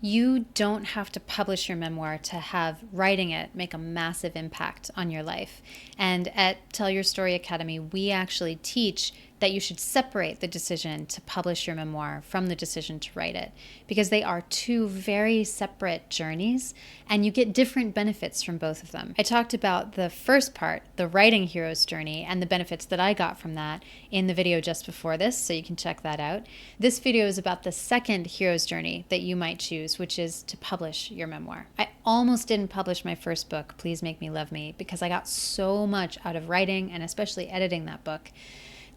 You don't have to publish your memoir to have writing it make a massive impact on your life. And at Tell Your Story Academy, we actually teach that you should separate the decision to publish your memoir from the decision to write it, because they are two very separate journeys and you get different benefits from both of them. I talked about the first part, the writing hero's journey, and the benefits that I got from that in the video just before this, so you can check that out. This video is about the second hero's journey that you might choose, which is to publish your memoir. I almost didn't publish my first book, Please Make Me Love Me, because I got so much out of writing and especially editing that book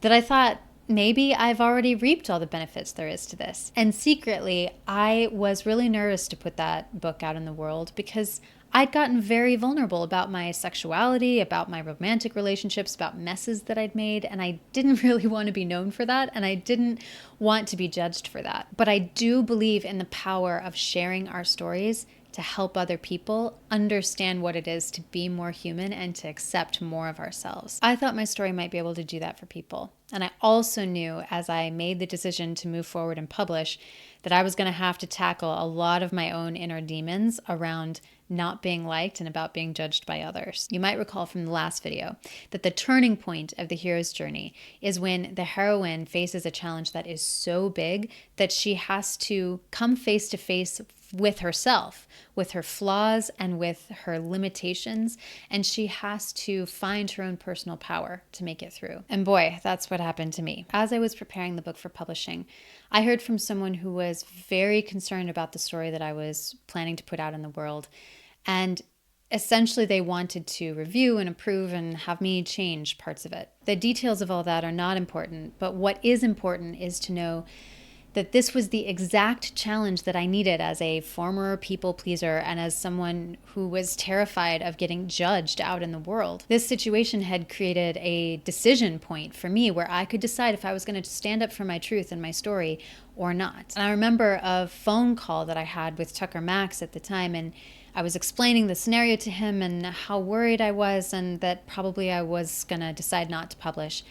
that I thought maybe I've already reaped all the benefits there is to this. And secretly, I was really nervous to put that book out in the world because I'd gotten very vulnerable about my sexuality, about my romantic relationships, about messes that I'd made, and I didn't really want to be known for that, and I didn't want to be judged for that. But I do believe in the power of sharing our stories to help other people understand what it is to be more human and to accept more of ourselves. I thought my story might be able to do that for people. And I also knew, as I made the decision to move forward and publish, that I was going to have to tackle a lot of my own inner demons around not being liked and about being judged by others. You might recall from the last video that the turning point of the hero's journey is when the heroine faces a challenge that is so big that she has to come face to face with herself, with her flaws and with her limitations, and she has to find her own personal power to make it through. And boy, that's what happened to me. As I was preparing the book for publishing, I heard from someone who was very concerned about the story that I was planning to put out in the world, and essentially they wanted to review and approve and have me change parts of it. The details of all that are not important, but what is important is to know that this was the exact challenge that I needed as a former people pleaser and as someone who was terrified of getting judged out in the world. This situation had created a decision point for me where I could decide if I was going to stand up for my truth and my story or not. And I remember a phone call that I had with Tucker Max at the time, and I was explaining the scenario to him and how worried I was and that probably I was going to decide not to publish.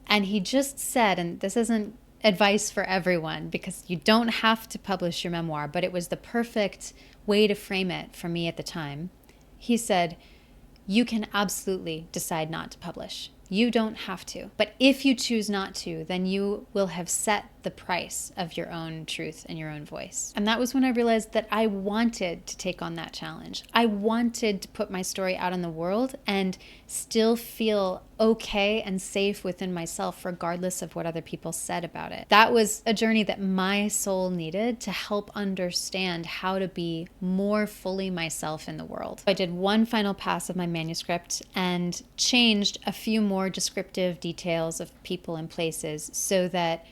And he just said, and this isn't advice for everyone because you don't have to publish your memoir, but it was the perfect way to frame it for me at the time. He said, you can absolutely decide not to publish. You don't have to. But if you choose not to, then you will have set the price of your own truth and your own voice. And that was when I realized that I wanted to take on that challenge. I wanted to put my story out in the world and still feel okay and safe within myself, regardless of what other people said about it. That was a journey that my soul needed to help understand how to be more fully myself in the world. I did one final pass of my manuscript and changed a few more descriptive details of people and places so that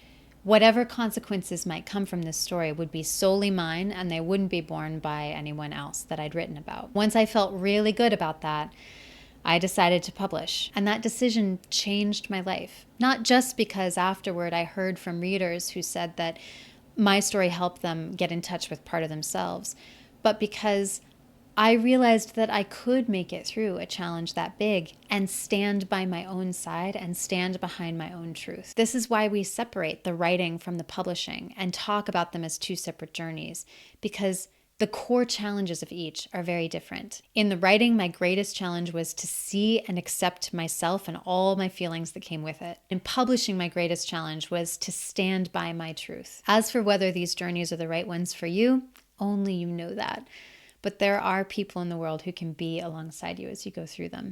whatever consequences might come from this story would be solely mine and they wouldn't be borne by anyone else that I'd written about. Once I felt really good about that, I decided to publish. And that decision changed my life. Not just because afterward I heard from readers who said that my story helped them get in touch with part of themselves, but because I realized that I could make it through a challenge that big and stand by my own side and stand behind my own truth. This is why we separate the writing from the publishing and talk about them as two separate journeys, because the core challenges of each are very different. In the writing, my greatest challenge was to see and accept myself and all my feelings that came with it. In publishing, my greatest challenge was to stand by my truth. As for whether these journeys are the right ones for you, only you know that. But there are people in the world who can be alongside you as you go through them.